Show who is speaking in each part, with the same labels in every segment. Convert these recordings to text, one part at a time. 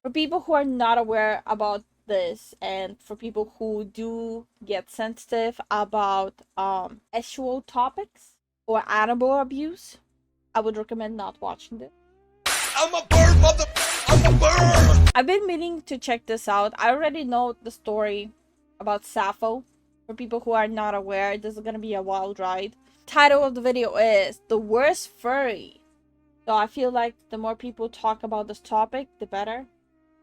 Speaker 1: For people who are not aware about this, and for people who do get sensitive about sexual topics or animal abuse, I would recommend not watching this. I'm a bird, mother. I'm a bird. I've been meaning to check this out. I already know the story about Sappho. For people who are not aware, this is gonna be a wild ride. Title of the video is The Worst Furry. So I feel like the more people talk about this topic, the better.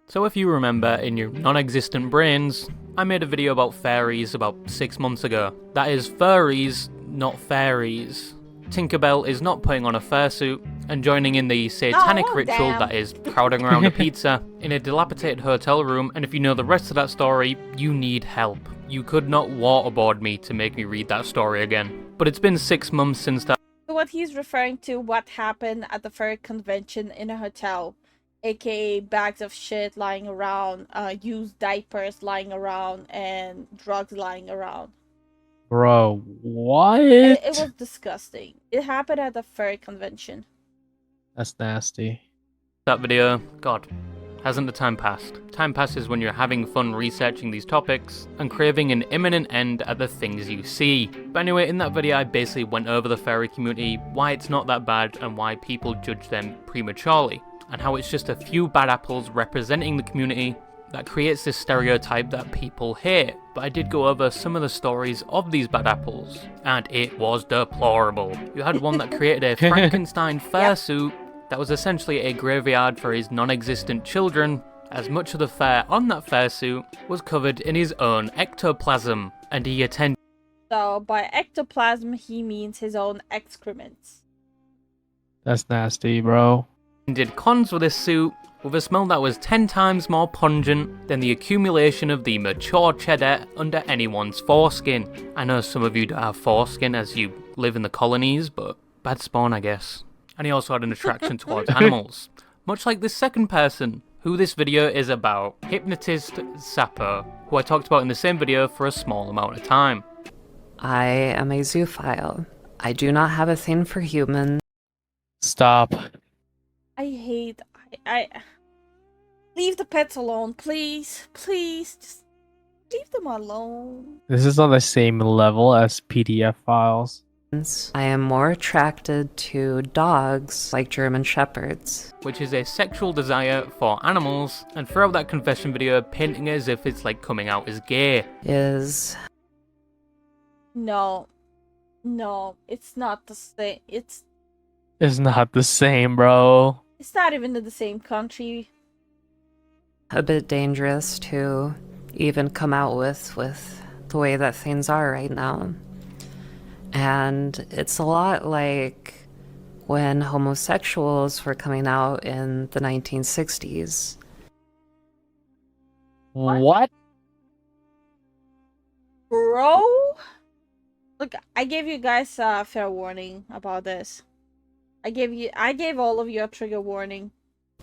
Speaker 2: So if you remember in your non-existent brains, I made a video about fairies about 6 months ago. That is furries, not fairies. Tinkerbell is not putting on a fursuit and joining in the satanic ritual that is crowding around a pizza in a dilapidated hotel room, and if you know the rest of that story, you need help. You could not waterboard me to make me read that story again. But it's been 6 months since that.
Speaker 1: What he's referring to, what happened at the furry convention in a hotel, aka bags of shit lying around, used diapers lying around, and drugs lying around.
Speaker 3: Bro, what?
Speaker 1: It was disgusting. It happened at the furry convention.
Speaker 3: That's nasty.
Speaker 2: That video, God, hasn't the time passed? Time passes when you're having fun researching these topics and craving an imminent end at the things you see. But anyway, in that video I basically went over the furry community, why it's not that bad and why people judge them prematurely, and how it's just a few bad apples representing the community that creates this stereotype that people hate. But I did go over some of the stories of these bad apples, and it was deplorable. You had one that created a Frankenstein fursuit that was essentially a graveyard for his non-existent children, as much of the fur on that fursuit was covered in his own ectoplasm, and he attended.
Speaker 1: So by ectoplasm he means his own excrements.
Speaker 3: That's nasty, bro.
Speaker 2: Did cons with this suit with a smell that was 10 times more pungent than the accumulation of the mature cheddar under anyone's foreskin. I know some of you don't have foreskin as you live in the colonies, but bad spawn, I guess. And he also had an attraction towards animals, much like this second person, who this video is about, Hypnotist Sappho, who I talked about in the same video for a small amount of time.
Speaker 4: I am a zoophile. I do not have a thing for humans.
Speaker 3: Stop.
Speaker 1: I leave the pets alone, please. Please, just leave them alone.
Speaker 3: This is on the same level as PDF files.
Speaker 4: I am more attracted to dogs like German Shepherds.
Speaker 2: Which is a sexual desire for animals, and throughout that confession video, painting it as if it's like coming out as gay.
Speaker 1: No, it's not the same. It's
Speaker 3: not the same, bro.
Speaker 1: It's not even in the same country.
Speaker 4: A bit dangerous to even come out with the way that things are right now. And it's a lot like when homosexuals were coming out in the 1960s.
Speaker 3: What?
Speaker 1: Bro? Look, I gave you guys a fair warning about this. I gave all of you a trigger warning.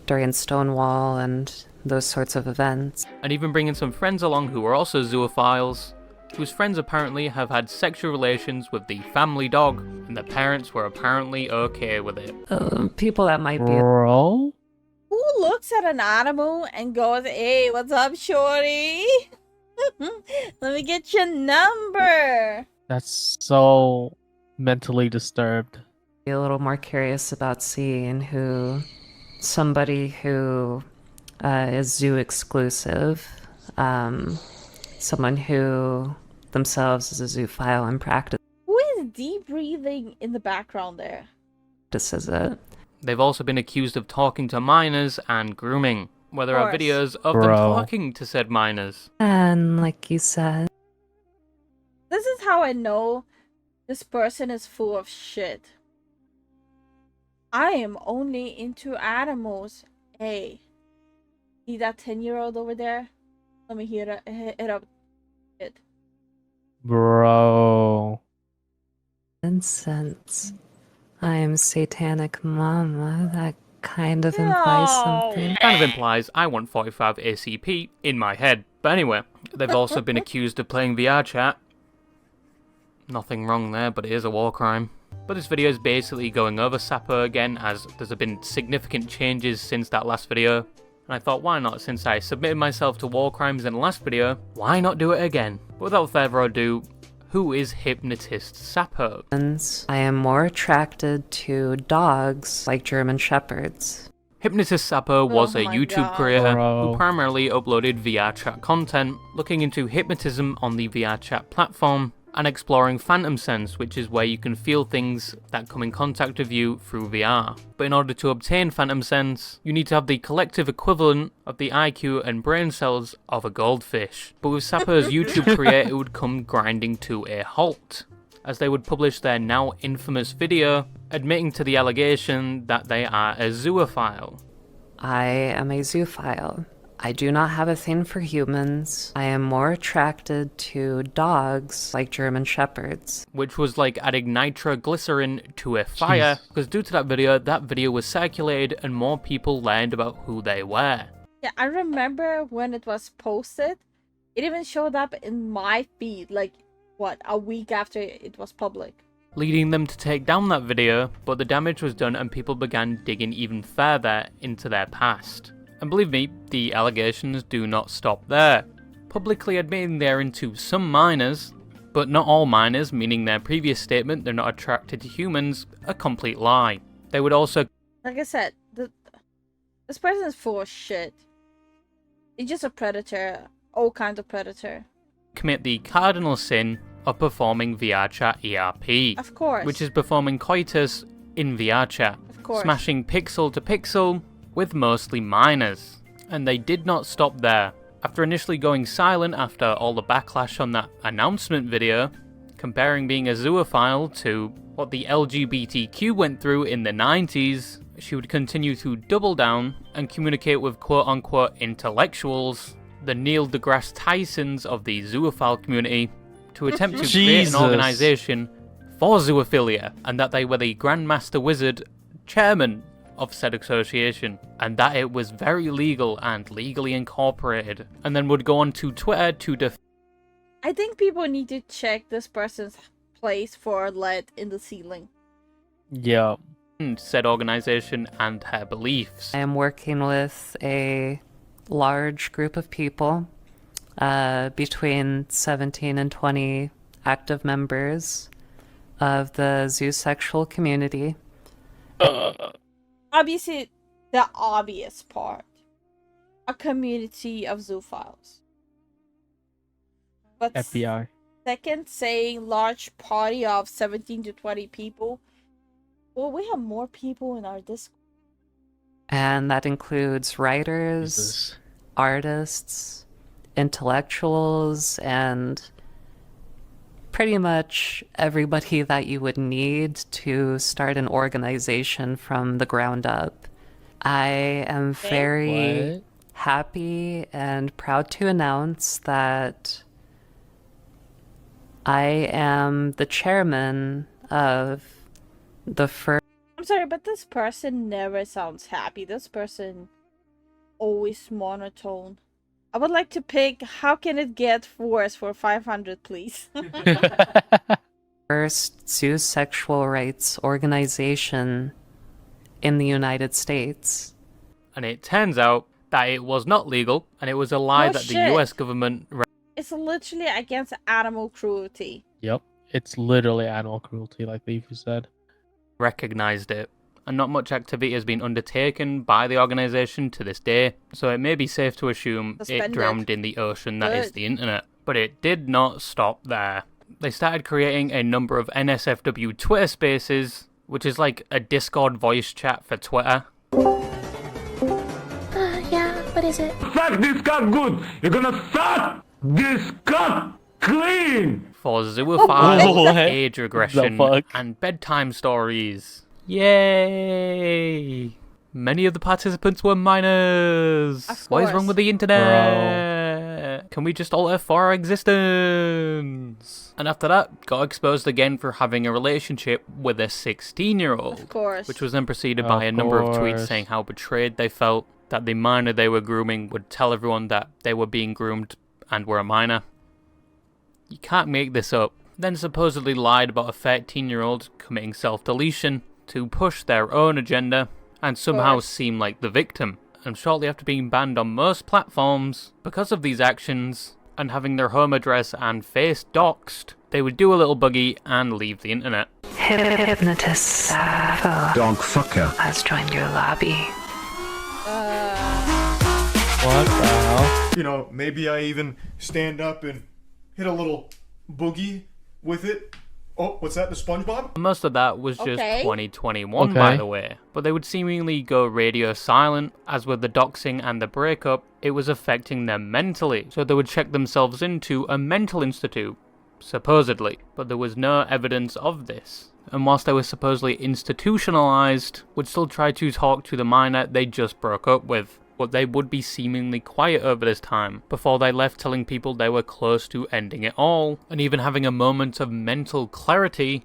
Speaker 4: During Stonewall and those sorts of events.
Speaker 2: And even bringing some friends along who are also zoophiles, whose friends apparently have had sexual relations with the family dog, and the parents were apparently okay with it.
Speaker 4: People that might be...
Speaker 3: Bro?
Speaker 1: Who looks at an animal and goes, "Hey, what's up, shorty? Let me get your number."
Speaker 3: That's so mentally disturbed.
Speaker 4: A little more curious about seeing somebody who is zoo exclusive, someone who themselves is a zoophile and practices
Speaker 1: Who is deep breathing in the background there?
Speaker 4: it.
Speaker 2: They've also been accused of talking to minors and grooming, where there are videos of them
Speaker 3: Bro.
Speaker 2: talking to said minors.
Speaker 4: And like you said,
Speaker 1: This is how I know this person is full of shit. I am only into animals. Hey, see that 10-year-old over there? Let me hear it up. It.
Speaker 3: Bro.
Speaker 4: and since I'm satanic mama, that kind of implies something.
Speaker 2: Kind of implies I want 45 ACP in my head. But anyway, they've also been accused of playing VR chat. Nothing wrong there, but it is a war crime. But this video is basically going over Sappho again, as there's been significant changes since that last video. And and I thought, why not? Since I submitted myself to war crimes in the last video, why not do it again? But without further ado, who is Hypnotist Sappho?
Speaker 4: I am more attracted to dogs like German Shepherds.
Speaker 2: Hypnotist Sappho was a
Speaker 1: my
Speaker 2: YouTube
Speaker 1: God.
Speaker 2: creator
Speaker 3: Bro.
Speaker 2: who primarily uploaded VR chat content, looking into hypnotism on the VR chat platform, and exploring phantom sense, which is where you can feel things that come in contact with you through VR. But in order to obtain phantom sense, you need to have the collective equivalent of the IQ and brain cells of a goldfish. But with Sappho's YouTube career, it would come grinding to a halt, as they would publish their now infamous video admitting to the allegation that they are a zoophile.
Speaker 4: I am a zoophile. I do not have a thing for humans. I am more attracted to dogs like German Shepherds.
Speaker 2: Which was like adding nitroglycerin to a fire,
Speaker 3: Jeez.
Speaker 2: because due to that video was circulated and more people learned about who they were.
Speaker 1: Yeah, I remember when it was posted, it even showed up in my feed, like, what, a week after it was public.
Speaker 2: Leading them to take down that video, but the damage was done and people began digging even further into their past. And believe me, the allegations do not stop there, publicly admitting they're into some minors, but not all minors, meaning their previous statement they're not attracted to humans, a complete lie. They would also,
Speaker 1: Like I said, this person is full of shit. He's just a predator, all kinds of predator.
Speaker 2: commit the cardinal sin of performing VRChat ERP,
Speaker 1: Of course.
Speaker 2: which is performing coitus in VRChat,
Speaker 1: Of course.
Speaker 2: smashing pixel to pixel with mostly minors. And they did not stop there. After initially going silent after all the backlash on that announcement video, comparing being a zoophile to what the LGBTQ went through in the 90s, she would continue to double down and communicate with quote-unquote intellectuals, the Neil deGrasse Tysons of the zoophile community, to attempt to create
Speaker 3: Jesus.
Speaker 2: an organisation for zoophilia, and that they were the Grandmaster Wizard chairman of said association, and that it was very legal and legally incorporated, and then would go on to Twitter to
Speaker 1: I think people need to check this person's place for lead in the ceiling.
Speaker 3: Yeah.
Speaker 2: defend said organisation and her beliefs.
Speaker 4: I am working with a large group of people, between 17 and 20 active members of the zoosexual community.
Speaker 1: Obviously, the obvious part. A community of zoophiles. But
Speaker 3: FBI.
Speaker 1: second, saying large party of 17 to 20 people. Well, we have more people in our Discord.
Speaker 4: And that includes writers,
Speaker 3: Jesus.
Speaker 4: artists, intellectuals, and pretty much everybody that you would need to start an organization from the ground up. I am very
Speaker 3: What?
Speaker 4: happy and proud to announce that I am the chairman of the Furry.
Speaker 1: I'm sorry, but this person never sounds happy. This person always monotone. I would like to pick how can it get worse for 500, please.
Speaker 4: First zoosexual rights organization in the United States.
Speaker 2: And it turns out that it was not legal, and it was a lie
Speaker 1: Oh,
Speaker 2: that
Speaker 1: shit.
Speaker 2: the US government
Speaker 1: It's literally against animal cruelty.
Speaker 3: Yep. It's literally animal cruelty, like LifuLifu said.
Speaker 2: recognized it. And not much activity has been undertaken by the organisation to this day, so it may be safe to assume it
Speaker 1: Suspended.
Speaker 2: drowned in the ocean that is
Speaker 1: Good.
Speaker 2: the internet. But it did not stop there. They started creating a number of NSFW Twitter spaces, which is like a Discord voice chat for Twitter.
Speaker 5: Yeah, what is it?
Speaker 6: Suck this cock good. You're gonna suck this cock clean.
Speaker 2: For zoophile,
Speaker 3: What
Speaker 2: age regression,
Speaker 3: the fuck?
Speaker 2: and bedtime stories. Yay! Many of the participants were minors.
Speaker 1: Of
Speaker 2: What is wrong
Speaker 1: course.
Speaker 2: with the internet? Can we just alter for our existence? And after that, got exposed again for having a relationship with a 16-year-old.
Speaker 1: Of course.
Speaker 2: Which was then preceded by
Speaker 3: Of
Speaker 2: a number of tweets
Speaker 3: course.
Speaker 2: saying how betrayed they felt, that the minor they were grooming would tell everyone that they were being groomed and were a minor. You can't make this up. Then supposedly lied about a 13-year-old committing self-deletion to push their own agenda and somehow
Speaker 1: course.
Speaker 2: seem like the victim. and shortly after being banned on most platforms because of these actions and having their home address and face doxed, they would do a little buggy and leave the internet.
Speaker 4: Hypnotist Sappho
Speaker 6: Dog fucker.
Speaker 4: has joined your lobby.
Speaker 3: What the hell?
Speaker 5: You know, maybe I even stand up and hit a little boogie with it. Oh, what's that, the SpongeBob?
Speaker 2: Most of that was just
Speaker 1: Okay.
Speaker 2: 2021, by
Speaker 3: Okay.
Speaker 2: the way. But they would seemingly go radio silent, as with the doxing and the breakup, it was affecting them mentally. So they would check themselves into a mental institute, supposedly. But there was no evidence of this. And whilst they were supposedly institutionalized, would still try to talk to the minor they just broke up with. But they would be seemingly quiet over this time, before they left telling people they were close to ending it all, and even having a moment of mental clarity,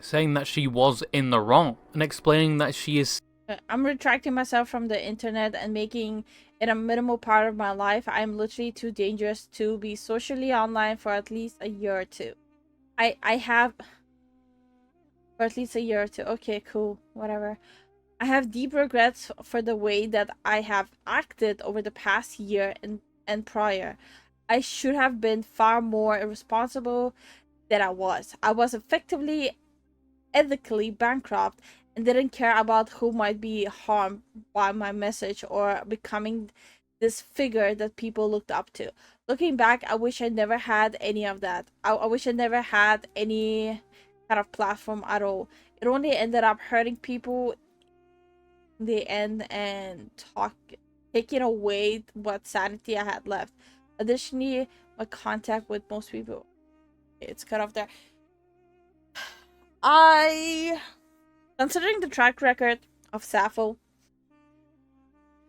Speaker 2: saying that she was in the wrong, and explaining that she is
Speaker 1: I'm retracting myself from the internet and making it a minimal part of my life. I'm literally too dangerous to be socially online for at least a year or two. I have... For at least a year or two. Okay, cool. Whatever. I have deep regrets for the way that I have acted over the past year and prior. I should have been far more irresponsible than I was. I was effectively ethically bankrupt and didn't care about who might be harmed by my message or becoming this figure that people looked up to. Looking back, I wish I never had any of that. I wish I never had any kind of platform at all. It only ended up hurting people in the end and taking away what sanity I had left. Additionally, my contact with most people, it's cut off there. Considering the track record of Sappho,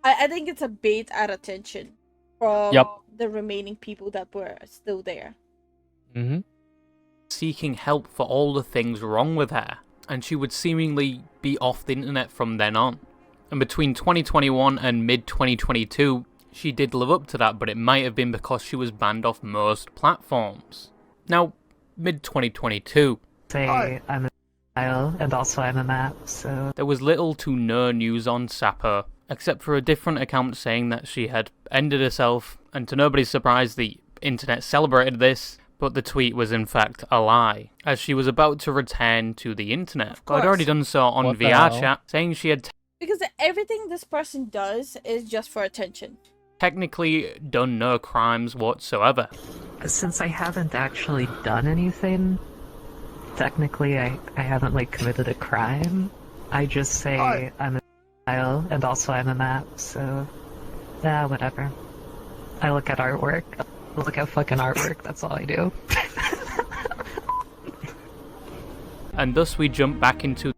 Speaker 1: I think it's a bait at attention from
Speaker 3: Yep.
Speaker 1: the remaining people that were still there.
Speaker 3: Mm-hmm.
Speaker 2: seeking help for all the things wrong with her, and she would seemingly be off the internet from then on. And between 2021 and mid-2022, she did live up to that, but it might have been because she was banned off most platforms. Now, mid-2022,
Speaker 4: Say I'm a child, and also I'm a map, so
Speaker 2: there was little to no news on Sappho, except for a different account saying that she had ended herself, and to nobody's surprise, the internet celebrated this, but the tweet was in fact a lie, as she was about to return to the internet.
Speaker 1: course.
Speaker 2: I'd already done so on
Speaker 3: What the
Speaker 2: VR
Speaker 3: hell?
Speaker 2: chat, saying she had
Speaker 1: Because everything this person does is just for attention.
Speaker 2: technically done no crimes whatsoever.
Speaker 4: since I haven't actually done anything, technically I haven't like committed a crime. I just say I'm a child, and also I'm a map, so yeah, whatever. I look at artwork. I look at fucking artwork, that's all I do.
Speaker 2: And thus we jump back into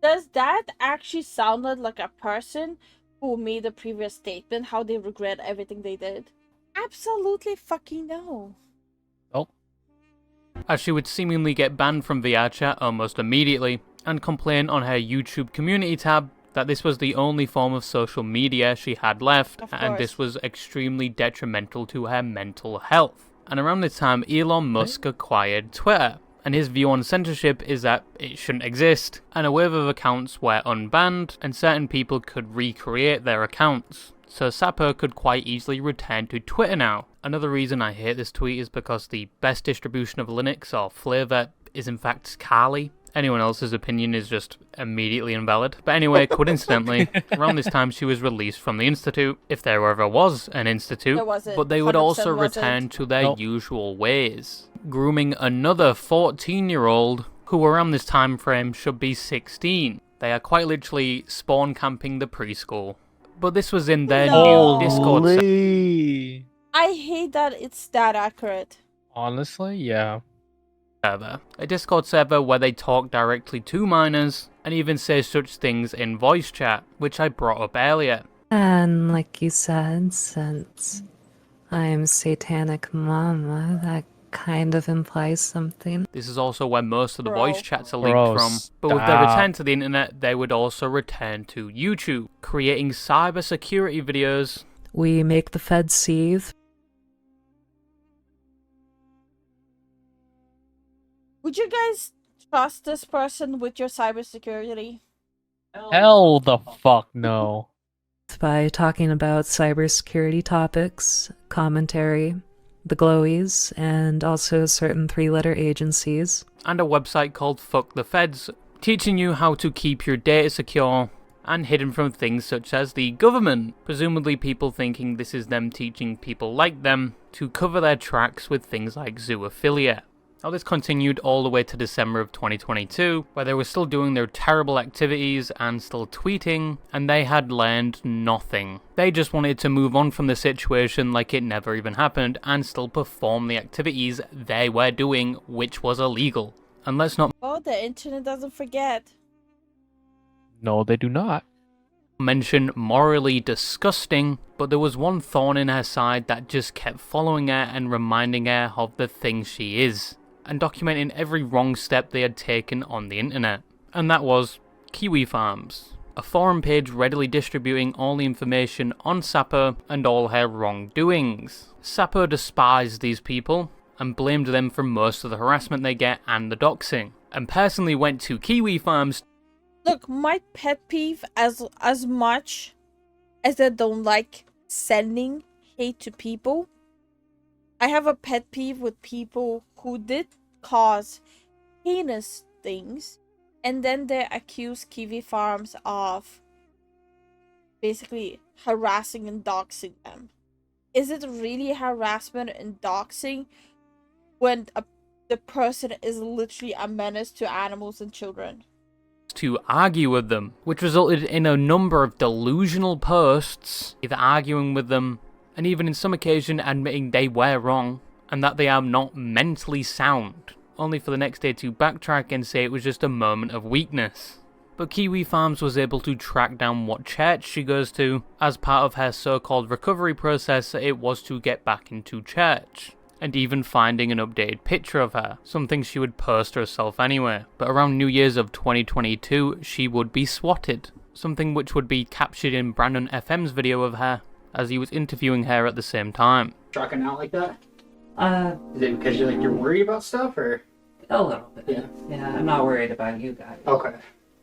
Speaker 1: Does that actually sound like a person who made the previous statement, how they regret everything they did? Absolutely fucking no.
Speaker 3: Oh.
Speaker 2: as she would seemingly get banned from VR chat almost immediately, and complain on her YouTube community tab that this was the only form of social media she had left,
Speaker 1: Of
Speaker 2: and this
Speaker 1: course.
Speaker 2: was extremely detrimental to her mental health. And around this time, Elon Musk acquired Twitter, and his view on censorship is that it shouldn't exist, and a wave of accounts were unbanned, and certain people could recreate their accounts. So Sappho could quite easily return to Twitter now. Another reason I hate this tweet is because the best distribution of Linux or flavor is in fact Kali. Anyone else's opinion is just immediately invalid. But anyway, coincidentally, around this time she was released from the Institute, if there ever was an Institute,
Speaker 1: There wasn't.
Speaker 2: but they would
Speaker 1: 100%
Speaker 2: also
Speaker 1: wasn't.
Speaker 2: return to their
Speaker 3: Nope.
Speaker 2: usual ways, grooming another 14-year-old who around this time frame should be 16. They are quite literally spawn camping the preschool. But this was in their
Speaker 1: No.
Speaker 2: new Discord server.
Speaker 3: Holy.
Speaker 1: I hate that it's that accurate.
Speaker 3: Honestly, yeah.
Speaker 2: A Discord server where they talk directly to minors and even say such things in voice chat, which I brought up earlier.
Speaker 4: And like you said, since I'm satanic mama, that kind of implies something.
Speaker 2: This is also where most of the
Speaker 1: Bro.
Speaker 2: voice chats are linked
Speaker 3: Bro,
Speaker 2: from. But with their
Speaker 3: stop.
Speaker 2: return to the internet, they would also return to YouTube, creating cybersecurity videos.
Speaker 4: We make the feds seethe.
Speaker 1: Would you guys trust this person with your cybersecurity?
Speaker 3: Hell the fuck no.
Speaker 4: by talking about cybersecurity topics, commentary, the glowies, and also certain 3-letter agencies.
Speaker 2: And a website called Fuck the Feds, teaching you how to keep your data secure and hidden from things such as the government. Presumably people thinking this is them teaching people like them to cover their tracks with things like zoophilia. Now this continued all the way to December of 2022, where they were still doing their terrible activities and still tweeting, and they had learned nothing. They just wanted to move on from the situation like it never even happened and still perform the activities they were doing, which was illegal. And let's not
Speaker 1: The internet doesn't forget.
Speaker 3: No, they do not.
Speaker 2: mention morally disgusting, but there was one thorn in her side that just kept following her and reminding her of the thing she is, and documenting every wrong step they had taken on the internet. And that was Kiwi Farms, a forum page readily distributing all the information on Sappho and all her wrongdoings. Sappho despised these people and blamed them for most of the harassment they get and the doxing, and personally went to Kiwi Farms.
Speaker 1: Look, my pet peeve, as much as I don't like sending hate to people, I have a pet peeve with people who did cause heinous things and then they accuse Kiwi Farms of basically harassing and doxing them. Is it really harassment and doxing when the person is literally a menace to animals and children?
Speaker 2: To argue with them, which resulted in a number of delusional posts, either arguing with them, and even in some occasion admitting they were wrong, and that they are not mentally sound, only for the next day to backtrack and say it was just a moment of weakness. But Kiwi Farms was able to track down what church she goes to. As part of her so-called recovery process, it was to get back into church, and even finding an updated picture of her, something she would post herself anyway. But around New Year's of 2022, she would be swatted, something which would be captured in Brandon FM's video of her, as he was interviewing her at the same time.
Speaker 7: Trucking out like that? Is it because you're worried about stuff, or?
Speaker 4: A little bit.
Speaker 7: Yeah.
Speaker 4: Yeah, I'm not worried about you guys.
Speaker 7: Okay.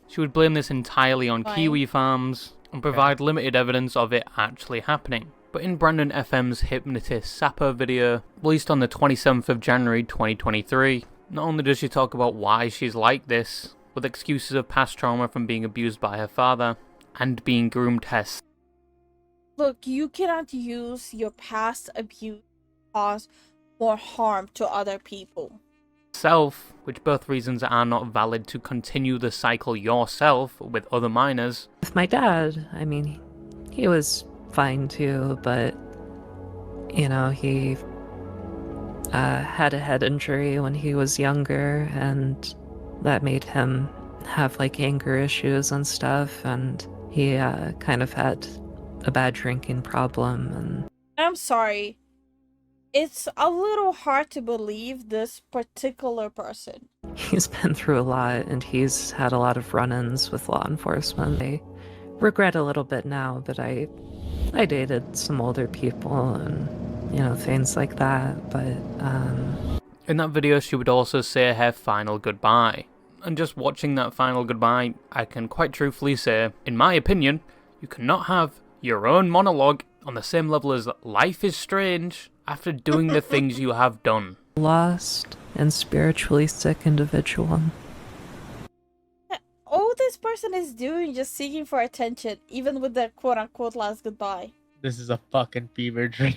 Speaker 2: She would blame this entirely on
Speaker 1: Fine.
Speaker 2: Kiwi Farms, and provide limited evidence of it actually happening. But in Brandon FM's Hypnotist Sappho video, released on the 27th of January 2023, not only does she talk about why she's like this, with excuses of past trauma from being abused by her father, and being groomed herself.
Speaker 1: Look, you cannot use your past abuse to cause more harm to other people.
Speaker 2: Which both reasons are not valid to continue the cycle yourself with other minors.
Speaker 4: With my dad, I mean, he was fine too, but, you know, he had a head injury when he was younger, and that made him have, like, anger issues and stuff, and he kind of had a bad drinking problem, and...
Speaker 1: I'm sorry. It's a little hard to believe this particular person.
Speaker 4: He's been through a lot, and he's had a lot of run-ins with law enforcement. I regret a little bit now, but I dated some older people and, you know, things like that, but,
Speaker 2: In that video, she would also say her final goodbye. And just watching that final goodbye, I can quite truthfully say, in my opinion, you cannot have your own monologue on the same level as life is strange after doing the things you have done.
Speaker 4: lost and spiritually sick individual.
Speaker 1: All this person is doing just seeking for attention, even with their quote-unquote last goodbye.
Speaker 3: This is a fucking fever dream.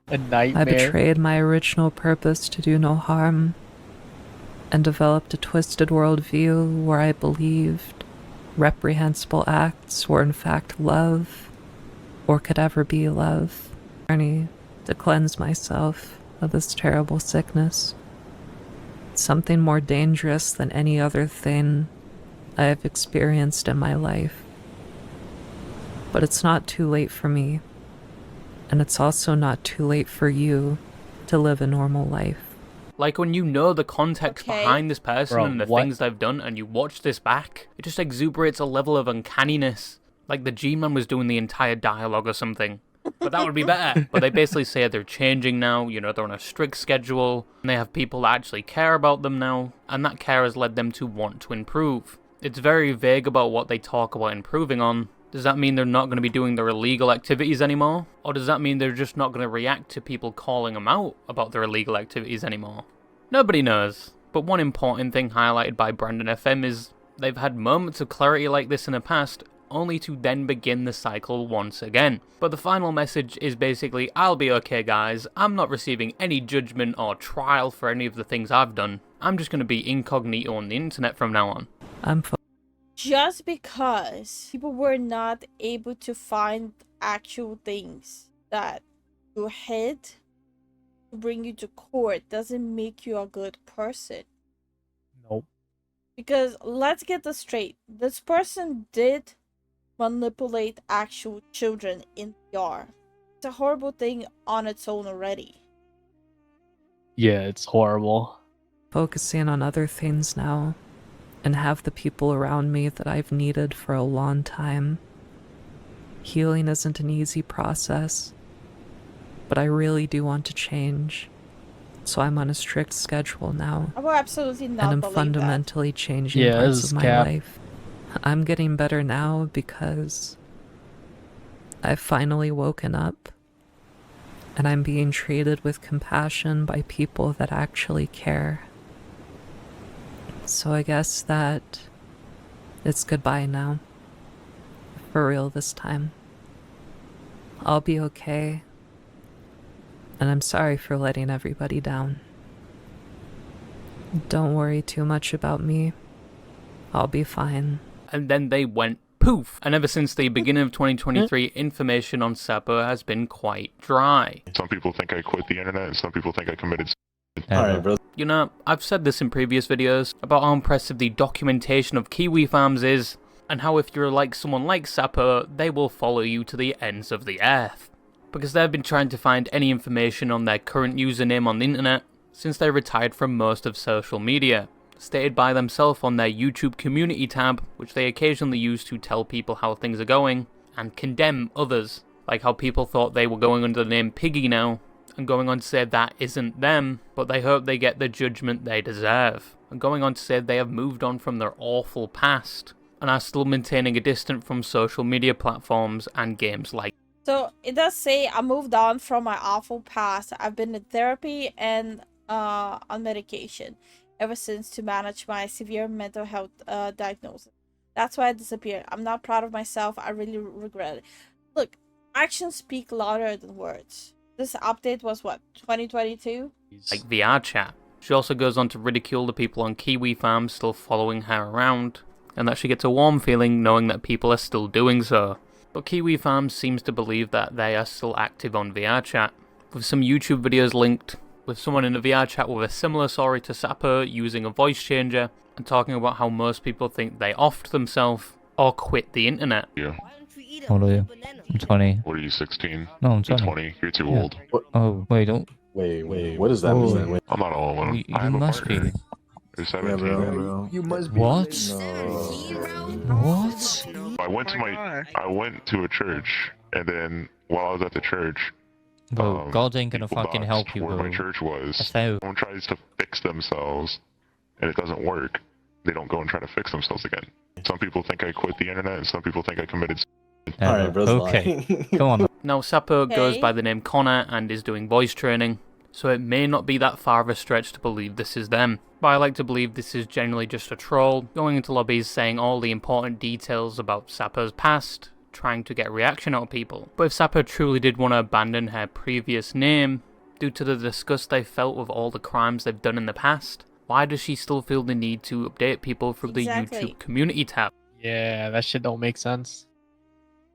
Speaker 3: A nightmare.
Speaker 4: I betrayed my original purpose to do no harm and developed a twisted worldview where I believed reprehensible acts were in fact love or could ever be love. Journey to cleanse myself of this terrible sickness. Something more dangerous than any other thing I have experienced in my life. But it's not too late for me, and it's also not too late for you to live a normal life.
Speaker 2: Like when you know the context
Speaker 1: Okay.
Speaker 2: behind this person
Speaker 3: Bro,
Speaker 2: and the
Speaker 3: what?
Speaker 2: things they've done and you watch this back, it just exuberates a level of uncanniness. Like the G-Man was doing the entire dialogue or something. But that would be better. But they basically say they're changing now, you know, they're on a strict schedule, and they have people that actually care about them now, and that care has led them to want to improve. It's very vague about what they talk about improving on, Does that mean they're not going to be doing their illegal activities anymore? Or does that mean they're just not going to react to people calling them out about their illegal activities anymore? Nobody knows. But one important thing highlighted by Brandon FM is they've had moments of clarity like this in the past, only to then begin the cycle once again. But the final message is basically, I'll be okay guys, I'm not receiving any judgment or trial for any of the things I've done. I'm just going to be incognito on the internet from now on.
Speaker 1: Just because people were not able to find actual things that you hid to bring you to court doesn't make you a good person.
Speaker 3: Nope.
Speaker 1: Because let's get this straight. This person did manipulate actual children in VR. It's a horrible thing on its own already.
Speaker 3: Yeah, it's horrible.
Speaker 4: Focusing on other things now, and have the people around me that I've needed for a long time. Healing isn't an easy process, but I really do want to change. So I'm on a strict schedule now,
Speaker 1: I will absolutely not
Speaker 4: and I'm
Speaker 1: believe
Speaker 4: fundamentally changing
Speaker 3: Yeah,
Speaker 4: parts
Speaker 3: this is
Speaker 4: of my
Speaker 3: cap.
Speaker 4: life. I'm getting better now because I've finally woken up, and I'm being treated with compassion by people that actually care. So I guess that it's goodbye now. For real this time. I'll be okay. And I'm sorry for letting everybody down. Don't worry too much about me. I'll be fine.
Speaker 2: And then they went poof. And ever since the beginning of 2023, information on Sappho has been quite dry.
Speaker 8: Some people think I quit the internet, and some people think I committed.
Speaker 7: Alright, bro.
Speaker 2: You know, I've said this in previous videos about how impressive the documentation of kiwi farms is, and how if you're like someone like Sappho, they will follow you to the ends of the earth. Because they've been trying to find any information on their current username on the internet since they retired from most of social media, stated by themselves on their YouTube community tab, which they occasionally use to tell people how things are going, and condemn others, like how people thought they were going under the name Piggy now, and going on to say that isn't them, but they hope they get the judgment they deserve, and going on to say they have moved on from their awful past, and are still maintaining a distance from social media platforms and games like.
Speaker 1: So it does say I moved on from my awful past. I've been in therapy and on medication ever since to manage my severe mental health diagnosis. That's why I disappeared. I'm not proud of myself. I really regret it. Look, actions speak louder than words. This update was what, 2022?
Speaker 2: Like VR chat. She also goes on to ridicule the people on Kiwi Farm still following her around, and that she gets a warm feeling knowing that people are still doing so. But Kiwi Farm seems to believe that they are still active on VR chat, with some YouTube videos linked, with someone in a VR chat with a similar story to Sappho using a voice changer, and talking about how most people think they offed themselves or quit the internet.
Speaker 8: Yeah.
Speaker 9: How old are you? I'm 20.
Speaker 8: What are you, 16?
Speaker 9: No, I'm
Speaker 8: You're
Speaker 9: 20.
Speaker 8: 20. You're too
Speaker 9: Yeah.
Speaker 8: old.
Speaker 9: Oh, wait, don't.
Speaker 7: Wait, what does that mean? Wait.
Speaker 8: I'm not all of them.
Speaker 9: You
Speaker 8: I have a
Speaker 9: must be.
Speaker 8: partner. You're 17.
Speaker 7: bro.
Speaker 10: You must be.
Speaker 9: What?
Speaker 7: No.
Speaker 9: What?
Speaker 8: I went to a church, and then while I was at the church,
Speaker 9: Bro, God ain't gonna
Speaker 8: people
Speaker 9: fucking
Speaker 8: doxed
Speaker 9: help you,
Speaker 8: where
Speaker 9: bro.
Speaker 8: my church was.
Speaker 9: That's how.
Speaker 8: Someone tries to fix themselves, and it doesn't work. They don't go and try to fix themselves again. Some people think I quit the internet, and some people think I committed.
Speaker 7: Alright, bro's
Speaker 9: Okay,
Speaker 7: lying.
Speaker 9: come on.
Speaker 2: Now Sappho goes
Speaker 1: Okay.
Speaker 2: by the name Connor and is doing voice training, so it may not be that far of a stretch to believe this is them. But I like to believe this is generally just a troll, going into lobbies saying all the important details about Sappho's past, trying to get a reaction out of people. But if Sappho truly did want to abandon her previous name, due to the disgust they felt with all the crimes they've done in the past, why does she still feel the need to update people through the
Speaker 1: Exactly.
Speaker 2: YouTube community tab?
Speaker 3: Yeah, that shit don't make sense.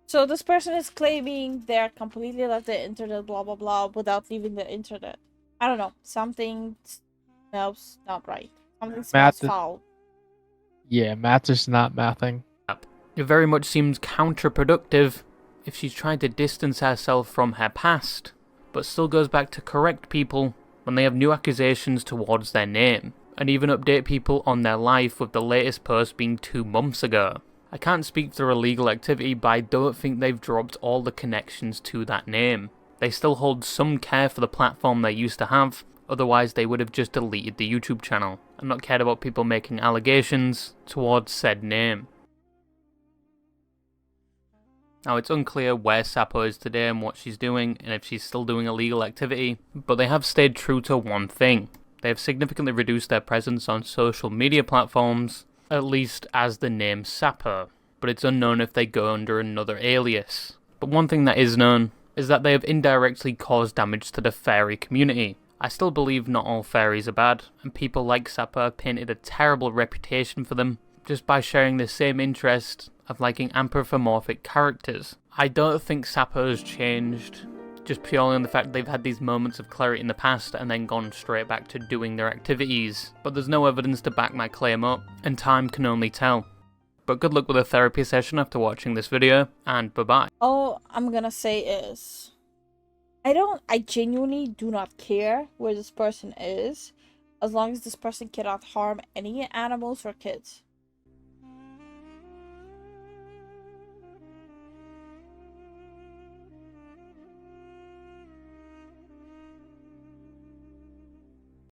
Speaker 1: So this person is claiming they're completely left the internet, blah blah blah, without leaving the internet. I don't know. Something smells not right. Something smells
Speaker 3: Matt-
Speaker 1: foul.
Speaker 3: Yeah, math's just not mathing.
Speaker 2: It very much seems counterproductive if she's trying to distance herself from her past, but still goes back to correct people when they have new accusations towards their name, and even update people on their life with the latest post being 2 months ago. I can't speak for illegal activity, but I don't think they've dropped all the connections to that name. They still hold some care for the platform they used to have, otherwise they would have just deleted the YouTube channel, and not cared about people making allegations towards said name. Now, it's unclear where Sappho is today and what she's doing, and if she's still doing illegal activity, but they have stayed true to one thing. They have significantly reduced their presence on social media platforms, at least as the name Sappho, but it's unknown if they go under another alias. But one thing that is known is that they have indirectly caused damage to the fairy community. I still believe not all fairies are bad, and people like Sappho have painted a terrible reputation for them just by sharing the same interest of liking anthropomorphic characters. I don't think Sappho has changed, just purely on the fact that they've had these moments of clarity in the past and then gone straight back to doing their activities. But there's no evidence to back my claim up, and time can only tell. But good luck with a therapy session after watching this video, and bye bye.
Speaker 1: All I'm gonna say is, I genuinely do not care where this person is, as long as this person cannot harm any animals or kids.